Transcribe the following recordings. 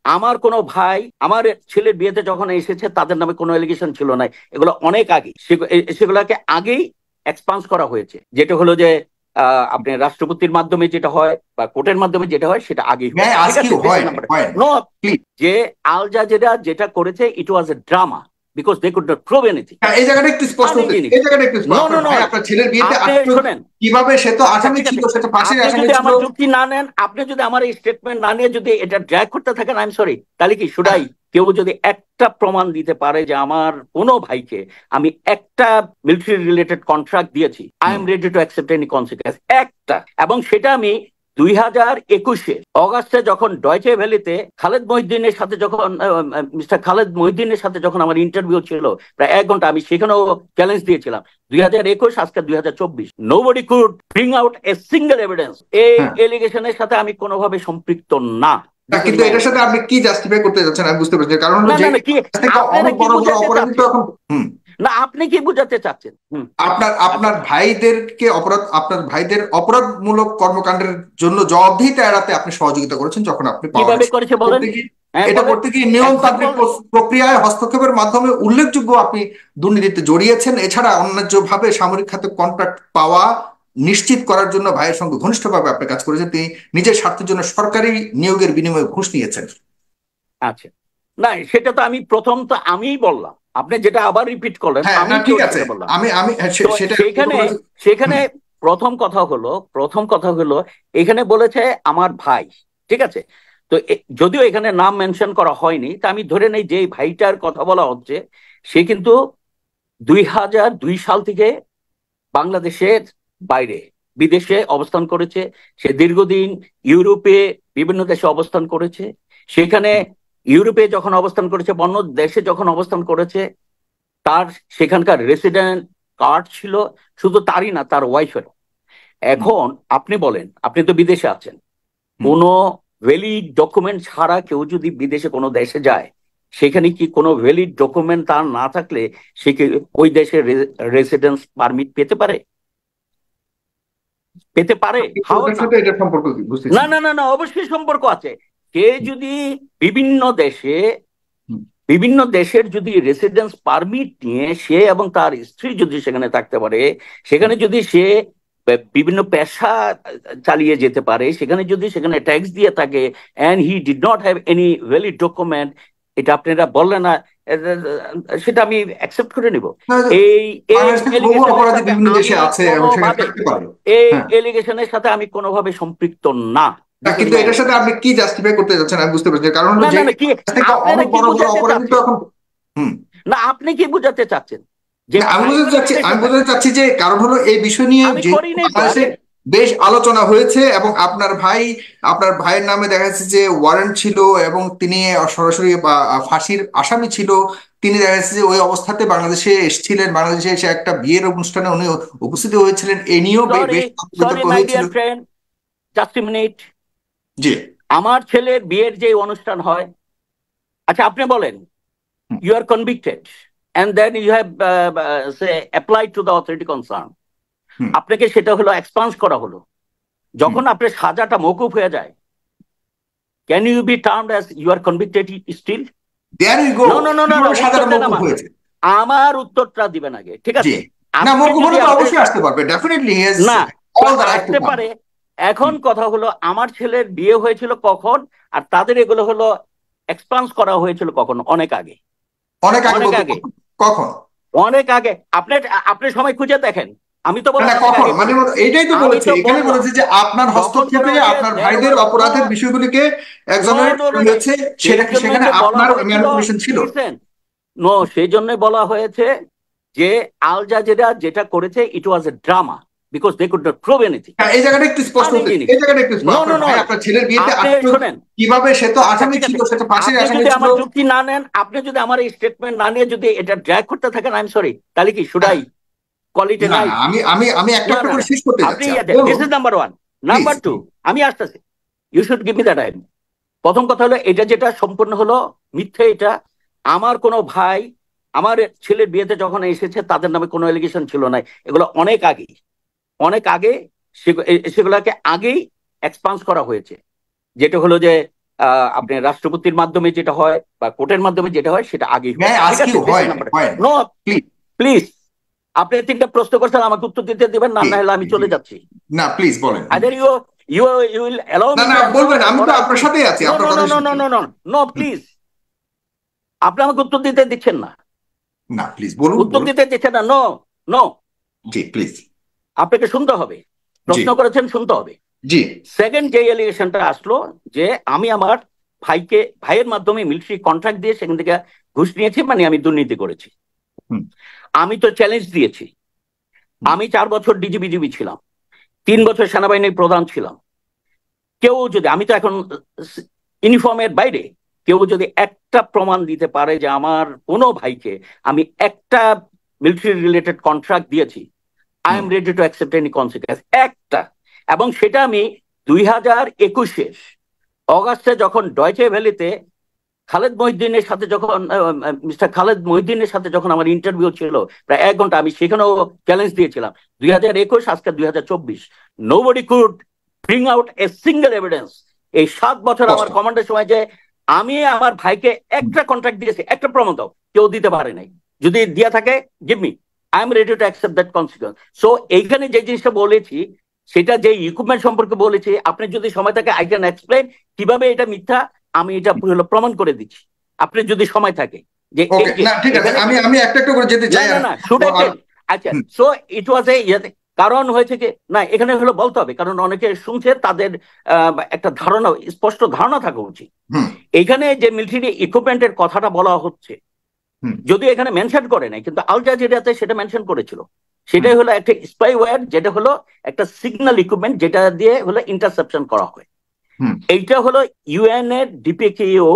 আমার কোনো ভাই আমার ছেলের বিয়েতে যখন এসেছে তাদের নামে কোনো এলিগেশন ছিল না, এগুলো অনেক আগে, সেগুলোকে আগেই এক্সপান্স করা হয়েছে। যেটা হলো যে আপনি রাষ্ট্রপতির মাধ্যমে যেটা হয় বা কোর্টের মাধ্যমে যেটা হয় সেটা আগেই ন্যায় হয়েছে, ঠিক আজকে আছে। দিস হয় ইজ না, নাম্বার হয় না, নো। প্লিজ। যে আল জাজিরা যেটা করেছে it was a drama, because they could not prove anything. এই জায়গাটা একটু স্পষ্ট আনি হতে, জিনিস, এই জায়গাটা একটু নো নো আপনার নো, ভাই আপনার ছেলের বিয়েতে আপনি আসলো শোনেন। কিভাবে? সে তো আচ্ছা আসামি ঠিক ছিল, আছে, সে তো ফাঁসির আপনি আসামি যদি ছিল। আমার যুক্তি না নেন, আপনি যদি আমার এই স্টেটমেন্ট না নিয়ে যদি এটা ড্র্যাগ করতে থাকেন, আই এম সরি, তাহলে কি শুডাই কেউ যদি একটা প্রমাণ দিতে পারে যে আমার কোনো ভাইকে আমি একটা মিলিটারি রিলেটেড কন্ট্রাক্ট দিয়েছি, I am ready to accept any consequence, একটা। এবং সেটা আমি 2021 অগাস্টে যখন ডয়চে ভ্যালিতে খালেদ মহিউদ্দিনের সাথে যখন মিস্টার খালেদ মহিউদ্দিনের সাথে যখন আমার ইন্টারভিউ ছিল প্রায় 1 ঘন্টা, আমি সেখানেও চ্যালেঞ্জ দিয়েছিলাম। 2021, আজকে 2024, nobody could bring out a single evidence এই হ্যাঁ, এলিগেশনের সাথে আমি কোনোভাবে সম্পৃক্ত না। না, দিস ইজ কিন্তু মাই এটার সাথে অ্যান্সার। আপনি কি জাস্টিফাই করতে যাচ্ছেন আমি বুঝতে পারছি, কারণ হলো না যে না না, কি থেকে আপনারা অনেক কি বড় বড় বুঝাতে অপরাধী তো চাচ্ছেন? এখন। না, আপনি কি বুঝাতে চাচ্ছেন? আপনার আচ্ছা, আপনার ভাইদেরকে অপরাধ, আপনার ভাইদের অপরাধমূলক কর্মকাণ্ডের জন্য জবাবদিহিতা এড়াতে আপনি সহযোগিতা করেছেন যখন আপনি পাওয়ারে কিভাবে করেছে বলেন? করতে গিয়ে, হ্যাঁ এটা বলেন, করতে গিয়ে নিয়মতান্ত্রিক এক্সাম্পল। প্রক্রিয়ায় হস্তক্ষেপের মাধ্যমে উল্লেখযোগ্য আপনি দুর্নীতিতে জড়িয়েছেন। এছাড়া অন্যায্যভাবে সামরিক খাতে কন্ট্রাক্ট পাওয়া নিশ্চিত করার জন্য ভাইয়ের সঙ্গে ঘনিষ্ঠভাবে আপনি কাজ করেছেন। তিনি নিজের স্বার্থের জন্য সরকারি নিয়োগের বিনিময়ে ঘুষ নিয়েছেন। আচ্ছা, না সেটা তো আমি প্রথম তো আমিই বললাম, আপনি যেটা আবার রিপিট করলেন, হ্যাঁ, আমি না, তো ঠিক আছে। সেটা বললাম। আমি আমি তো সেটা সেখানে সেখানে প্রথম কথা হলো এখানে বলেছে আমার ভাই, ঠিক আছে। তো যদিও এখানে নাম মেনশন করা হয়নি, তা আমি ধরে নেই যে এই ভাইটার কথা বলা হচ্ছে সে কিন্তু 2002 সাল থেকে বাংলাদেশের বাইরে বিদেশে অবস্থান করেছে। সে দীর্ঘদিন ইউরোপে বিভিন্ন দেশে অবস্থান করেছে। সেখানে ইউরোপে যখন অবস্থান করেছে, অন্য দেশে যখন অবস্থান করেছে, তার সেখানকার রেসিডেন্ট কার্ড ছিল। শুধু তারই না, তার ওয়াইফের। হুম, এখন আপনি বলেন, আপনি তো বিদেশে আছেন, হুম। কোনো ভ্যালিড ডকুমেন্ট ছাড়া কেউ যদি বিদেশে কোনো দেশে যায়, সেখানে কি কোনো ভ্যালিড ডকুমেন্ট তার না থাকলে সে কি ওই দেশের রেসিডেন্স পারমিট পেতে পারে? পেতে পারে? কিন্তু হাও ওটার না। সাথে এটা সম্পর্ক কি বুঝতেছি না না। না না না, অবশ্যই সম্পর্ক আছে। কে যদি বিভিন্ন দেশে হুম, বিভিন্ন দেশের যদি রেসিডেন্স পারমিট নিয়ে সে এবং তার স্ত্রী যদি সেখানে থাকতে পারে, হুম। সেখানে যদি সে বিভিন্ন পেশা চালিয়ে যেতে পারে, সেখানে যদি সেখানে ট্যাক্স দিয়ে থাকে, and he did not have any valid document, এটা আপনারা বললেন না, সেটা আমি অ্যাকসেপ্ট করে নিব। না, এই এই বাংলাদেশ থেকে বহু এলিগেশনের অপরাধী সাথে বিভিন্ন আমি দেশে আছে এবং সেখানে কোনোভাবে থাকতে পারে। এই হ্যাঁ, এলিগেশনের সাথে আমি কোনোভাবে সম্পৃক্ত না। না, দিস ইজ কিন্তু মাই এটার সাথে অ্যান্সার। আপনি কি জাস্টিফাই করতে যাচ্ছেন আমি বুঝতে পারছি, কারণ হলো না যে না না, কি বাংলাদেশ থেকে আপনারা অনেক কি বড় বড় বুঝাতে অপরাধী তো চাচ্ছেন? এখন। হুম। না, আপনি কি বুঝাতে চাচ্ছেন যে না, আমি বোঝাতে ভাইগুলো চাচ্ছি, বিদেশে আমি থাকে? বোঝাতে চাচ্ছি যে কারণ হলো এই বিষয় নিয়ে আমি যেহেতু করি নাই তো, বাংলাদেশে আরে। বেশ আলোচনা হয়েছে এবং আপনার ভাই, আপনার ভাইয়ের নামে দেখা যাচ্ছে যে ওয়ারেন্ট ছিল এবং তিনি সরাসরি ফাঁসির আসামি ছিল। তিনি দেখা যাচ্ছে যে ওই অবস্থাতে বাংলাদেশে এসেছিলেন, বাংলাদেশে এসে একটা বিয়ের অনুষ্ঠানে উনি উপস্থিত হয়েছিলেন, এ নিয়েও সরি, বেশ সরি বিতর্ক মাই হয়েছিল। Dear friend, just a minute. জি। আমার ছেলের বিয়ের যে অনুষ্ঠান হয়, আচ্ছা আপনি বলেন, hmm, you are convicted and then you have say applied to the authority concern, hmm, আপনাকে সেটা হলো এক্সপান্স করা হলো, হুম। যখন আপনার সাজাটা মওকুফ হয়ে যায়, can you be termed as you are convicted still? There you go. No no no, না না, কিভাবে উত্তর সাজানো দেন মৌকুফ আমার। হয়েছে? আমার উত্তরটা দিবেন আগে, ঠিক জি। আছে। না, আপনি মৌকুফ যদি হলে তো আপনার অবশ্যই আসতে পারবে, ডেফিনেটলি হি হ্যাজ না, তো অল দ্য রাইট টু আসতে কাম। পারে। এখন কথা হলো আমার ছেলের বিয়ে হয়েছিল কখন, আর তাদের এগুলো হলো এক্সপান্স করা হয়েছিল কখন? অনেক আগে, অনেক আগে অনেক বলতে আগে, কখন? অনেক আগে। আপনি আপনি সময় খুঁজে দেখেন। আমি তো না, বললাম না, অনেক কখন আগে মানে করেছে। এইটাই তো আমি বলেছে, তো এখানে বললাম বলেছে যে আপনার যখন করা হস্তক্ষেপে হয়েছে আপনার দেড় ভাইদের বছর নো অপরাধের বিষয়গুলিকে নো একজনের নো নো নো, হয়েছে, সেই জন্যই সেখানে তো বলা আপনার হয়েছিল, ম্যানিপুলেশন ছিল। লিসেন, নো, সেই জন্যই বলা হয়েছে যে আল জাজিরা যেটা করেছে it was a drama, because they could not prove anything. হ্যাঁ, এই জায়গাটা একটু স্পষ্ট ফানি হতে, জিনিস, এই জায়গাটা একটু নো নো আপনার নো। ভাই আপনার ছেলের বিয়েতে আপনি আসলো শোনেন, কিভাবে? সে তো আচ্ছা আসামি ঠিক ছিল, আছে, সে তো ফাঁসির আপনি আসামি যদি ছিল। আমার যুক্তি না নেন, আপনি যদি আমার এই স্টেটমেন্ট না নিয়ে যদি এটা ড্র্যাগ করতে থাকেন, আই এম সরি, তাহলে কি শুড হ্যাঁ, আই কল ইট এ না, না, নাইট? আমি আমি আমি একটা না একটা না করে না, শেষ করতে আপনি যাচ্ছি, আপনি বলুন this is number one. Please. Number two, আমি আসতেছি, you should give me the time. প্রথম কথা হলো এটা যেটা সম্পূর্ণ হলো মিথ্যে। এটা আমার কোনো ভাই আমার ছেলের বিয়েতে যখন এসেছে তাদের নামে কোনো এলিগেশন ছিল না, এগুলো অনেক আগে, অনেক আগে, সেগুলোকে আগেই এক্সপান্স করা হয়েছে। যেটা হলো যে আপনি রাষ্ট্রপতির মাধ্যমে যেটা হয় বা কোর্টের মাধ্যমে যেটা হয় সেটা আগেই মে হয়, আই ঠিক আস্ক আছে? ইউ দিস হয় ইজ নাম্বার হয় নো। প্লিজ? প্লিজ, আপনি 3টা প্রশ্ন করছেন, আমাকে উত্তর দিতে দিবেন, না জি না হলে আমি জি চলে যাচ্ছি। না প্লিজ বলেন। আইদার ইউ উইল অ্যালাউ না মি না টু অ্যান্সার, বলবেন, আমি অর তো আই আপনার উইল। সাথেই আছি, নো আপনার নো নো কথাই নো নো শুনছি। নো নো নো, হুম, প্লিজ। আপনি আমাকে উত্তর দিতে দিচ্ছেন না, না প্লিজ বলুন উত্তর বলুন। দিতে দিচ্ছেন না। নো নো, জি প্লিজ। আপনাকে শুনতে হবে, জি প্রশ্ন করেছেন, শুনতে হবে। জি সেকেন্ড যে এলিগেশনটা আসলো যে আমি আমার ভাইয়ের মাধ্যমে মিলিটারি কন্ট্রাক্ট দিয়ে সেখান থেকে ঘুষ নিয়েছি, মানে আমি দুর্নীতি করেছি। হুম আমি তো চ্যালেঞ্জ দিয়েছি। হুম আমি 4 বছর ডিজিবিজিবি ছিলাম, 3 বছর সেনাবাহিনীর প্রধান ছিলাম। কেউ যদি, আমি তো এখন ইউনিফর্মের বাইরে, কেউ যদি একটা প্রমাণ দিতে পারে যে আমার কোনো ভাইকে আমি একটা মিলিটারি রিলেটেড কন্ট্রাক্ট দিয়েছি, I hmm am ready to accept any consequence, একটা। এবং সেটা আমি 2021-এর অগাস্টে যখন ডয়চে ভ্যালিতে খালেদ মহিউদ্দিনের সাথে যখন মিস্টার খালেদ মহিউদ্দিনের সাথে যখন আমার ইন্টারভিউ ছিল প্রায় 1 ঘন্টা, আমি সেখানেও চ্যালেঞ্জ দিয়েছিলাম। 2021, আজকে 2024, nobody could bring out a single evidence এই 7 বছর আমার স্পষ্ট। কমান্ডের সময় যে আমি আমার ভাইকে হুম একটা কন্ট্রাক্ট দিয়েছি, একটা প্রমাণ দাও। কেউ দিতে পারে নাই। যদি দিয়া থাকে, give me, I am ready to accept that consequence. So এইখানে যে জিনিসটা বলেছি, সেটা যে ইকুইপমেন্ট সম্পর্কে বলেছি, আপনি যদি সময় থাকে আই ক্যান এক্সপ্লেন কিভাবে এটা মিথ্যা, আমি এটা প্রমাণ করে দিচ্ছি, আপনি যদি সময় থাকে। যে এই ওকে, যে না ঠিক আছে, এখানে, আমি আমি একটা একটা করে যেতে না চাই না আর না, শুড আই আর টেল? আচ্ছা, হুম সো ইট ওয়াজ এ কারণ হয়েছে কি না, এখানে হলো বলতে হবে, কারণ অনেকে শুনছে, তাদের একটা ধারণা, স্পষ্ট ধারণা থাকা উচিত। হুম এখানে যে মিলিটারি ইকুইপমেন্টের কথাটা বলা হচ্ছে, হুম যদিও এখানে মেনশন করে নাই, কিন্তু আল জাজিরাতে সেটা মেনশন করেছিল। হুম সেটাই হলো একটা স্পাইওয়্যার, যেটা হলো একটা সিগন্যাল ইকুইপমেন্ট, যেটা দিয়ে হলো ইন্টারসেপশন করা হয়। হুম এইটা হলো ইউএন এর ডিপিকেও,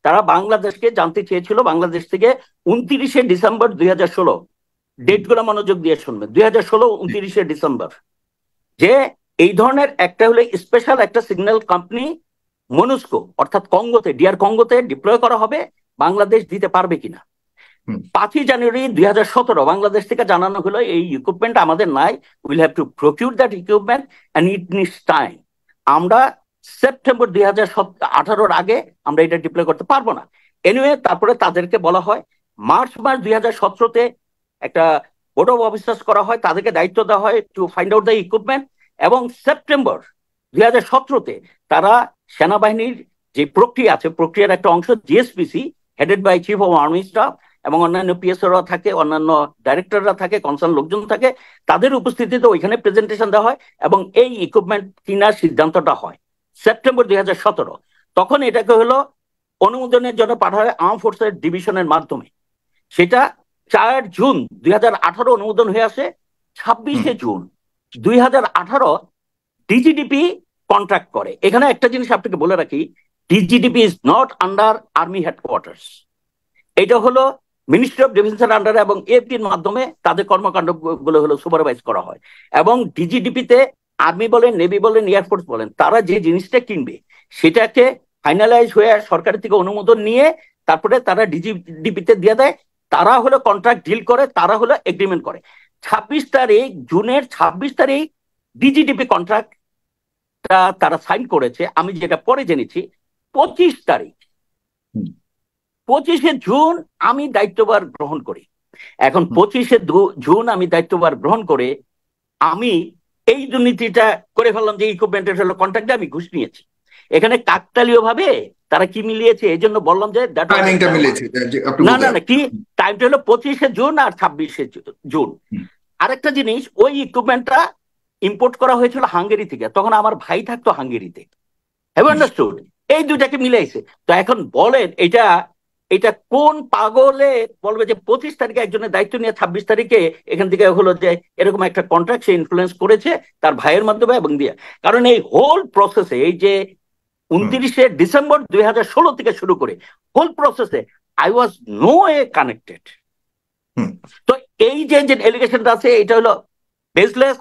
তারা বাংলাদেশকে জানতে চেয়েছিল, বাংলাদেশ থেকে 29শে ডিসেম্বর 2016, হুম ডেট গুলো মনোযোগ দিয়ে শুনবেন, 2016 29শে ডিসেম্বর, যে এই ধরনের একটা হলে স্পেশাল একটা সিগন্যাল কোম্পানি মনুস্কো, অর্থাৎ কঙ্গোতে, ডিআর কঙ্গোতে ডিপ্লয় করা হবে, বাংলাদেশ দিতে পারবে কিনা। হুম 5ই জানুয়ারি 2017 বাংলাদেশ থেকে জানানো হলো এই ইকুইপমেন্ট আমাদের নাই, will have to procure that equipment and it needs time. আমরা সেপ্টেম্বর 2018-র আগে আমরা এটা ডিপ্লয় করতে পারবো না। এনিওয়ে, তারপরে তাদেরকে বলা হয়, মার্চ 2017-তে একটা বোর্ড অফ অফিসার্স করা হয়, তাদেরকে দায়িত্ব দেওয়া হয় to find out the equipment. এবং সেপ্টেম্বর 2017-তে তারা সেনাবাহিনীর যে প্রক্রিয়া আছে, প্রক্রিয়ার একটা অংশ GSPC, headed by chief of army staff, এবং অন্যান্য পিএসওরা থাকে, অন্যান্য ডাইরেক্টররা থাকে, কনসার্ন লোকজন থাকে, তাদের উপস্থিতিতে ওইখানে প্রেজেন্টেশন দেওয়া হয় এবং এই ইকুইপমেন্ট কেনার সিদ্ধান্তটা হয় সেপ্টেম্বর 2017। তখন এটাকে হলো অনুমোদনের জন্য পাঠানো হয় আর্ম ফোর্সের ডিভিশনের মাধ্যমে। সেটা 4 জুন 2018 অনুমোদন হয়ে আসে। হুম 26শে জুন 2018 ডিজিডিপি কন্ট্রাক্ট করে। এখানে একটা জিনিস আপনাকে বলে রাখি, DGDP is not under army headquarters, এটা হলো মিনিস্ট্রি অফ ডিফেন্সের আন্ডারে, এবং এফডির মাধ্যমে তাদের কর্মকাণ্ড গুলো হলো সুপারভাইজ করা হয়। এবং ডিজিডিপিতে আর্মি বলেন, নেভি বলেন, এয়ারফোর্স বলেন, তারা যে জিনিসটা কিনবে সেটাকে ফাইনালাইজ হয়ে সরকারের থেকে অনুমোদন নিয়ে তারপরে তারা ডিজিডিপিতে দিয়ে দেয়। তারা হলো কন্ট্রাক্ট ডিল করে, তারা হলো এগ্রিমেন্ট করে। 26 তারিখ, জুনের 26 তারিখ ডিজিডিপি কন্ট্রাক্টটা তারা সাইন করেছে, আমি যেটা পরে জেনেছি 25 তারিখ, হুম 25শে জুন আমি দায়িত্বভার গ্রহণ করি। এখন হুম 25শে জুন আমি দায়িত্বভার গ্রহণ করে আমি এই দুর্নীতিটা করে ফেললাম যে ইকুইপমেন্টের হলো কন্ট্রাক্টে আমি ঘুষ নিয়েছি। এখানে কাকতালীয় ভাবে তারা কি মিলিয়েছে, এই জন্য বললাম যে দ্যাট ওয়াজ এ টাইমিংটা ড্রামা। মিলেছে যে আপনি না বলতে না না, যাবেন। কি টাইমটা হলো 25শে জুন আর 26শে জুন। হুম আরেকটা জিনিস, ওই ইকুইপমেন্টটা ইম্পোর্ট করা হয়েছিল হাঙ্গেরি থেকে, তখন আমার ভাই থাকতো হাঙ্গেরিতে। Have hmm understood? এই দুইটাকে মিলাইছে। তো এখন বলেন, এটা এটা কোন পাগলে বলবে যে 25 তারিখে একজনের দায়িত্ব নিয়ে 26 তারিখে এখান থেকে হলো যে এরকম একটা কন্ট্রাক্ট সে ইনফ্লুয়েন্স করেছে তার ভাইয়ের মাধ্যমে এবং দিয়ে। কারণ এই হোল প্রসেসে, এই যে হুম 29শে ডিসেম্বর 2016 থেকে শুরু করে হোল প্রসেসে I was no a connected. হুম তো এই যে যে এলিগেশনটা আছে এটা হলো বেসলেস।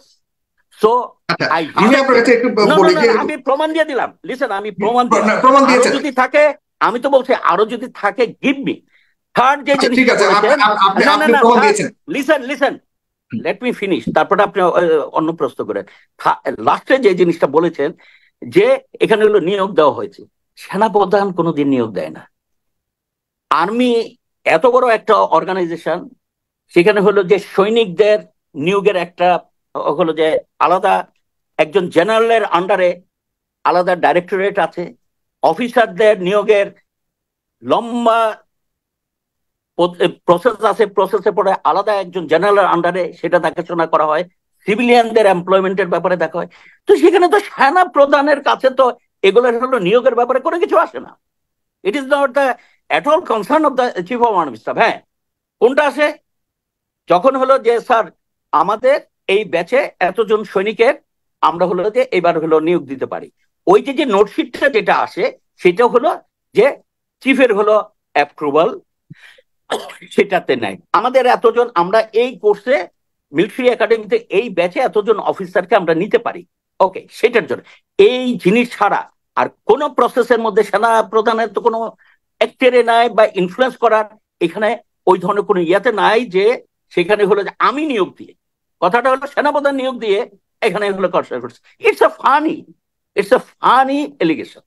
সো আচ্ছা, আই আমি আপনার রিজেক্টেড কাছে ইট। একটু না না বলি না, যে আমি প্রমাণ দিয়ে দিলাম, লিসেন, আমি প্রমাণ দিলাম। প্রমাণ আরো দিয়েছেন। যদি থাকে, আমি তো বলছি আরো যদি থাকে গিভ মি। থার্ড যে আচ্ছা ঠিক জিনিসটা আছে, বলেছেন, আপনি না না আপনি না, প্রমাণ থার্ড, দিয়েছেন। লিসেন লিসেন, হুম লেট মি ফিনিশ, তারপরে আপনি অন্য প্রশ্ন করেন। লাস্টে যে জিনিসটা বলেছেন যে এখানে হলো নিয়োগ দেওয়া হয়েছে, সেনাপ্রধান কোনোদিন নিয়োগ দেয় না। আর্মি এত বড় একটা অর্গানাইজেশন, সেখানে হলো যে সৈনিকদের নিয়োগের একটা হলো যে আলাদা একজন জেনারেলের আন্ডারে আলাদা ডাইরেক্টরেট আছে, অফিসারদের নিয়োগের লম্বা প্রসেস আছে, প্রসেসে পরে আলাদা একজন জেনারেলের আন্ডারে সেটা দেখাশোনা করা হয়, সিভিলিয়ানদের এমপ্লয়মেন্টের ব্যাপারে দেখা হয়। তো সেখানে তো সেনা প্রধানের কাছে তো এগুলোর হলো নিয়োগের ব্যাপারে কোনো কিছু আসে না। It is not the at all concern of the chief of army staff. হ্যাঁ, কোনটা আসে যখন হলো যে স্যার আমাদের এই ব্যাচে এতজন সৈনিকের আমরা হলো যে এবার হলো নিয়োগ দিতে পারি, ওই যে যে নোটশিটটা যেটা আসে সেটা হলো যে চিফের হলো অ্যাপ্রুভাল, সেটাতে নাই আমাদের এতজন, আমরা এই কোর্সে মিলিটারি একাডেমিতে এই ব্যাচে এতজন অফিসারকে আমরা নিতে পারি। ওকে, সেটার জন্য এই জিনিস ছাড়া আর কোন প্রসেসের মধ্যে সেনা প্রধানের তো কোনো এক্টেরে নাই বা ইনফ্লুয়েন্স করার এখানে ওই ধরনের কোনো ইয়াতে নাই যে সেখানে হলো যে আমি নিয়োগ দিয়ে, কথাটা হলো সেনাপ্রধান নিয়োগ দিয়ে এখানে হলো করছে। It's a funny allegation.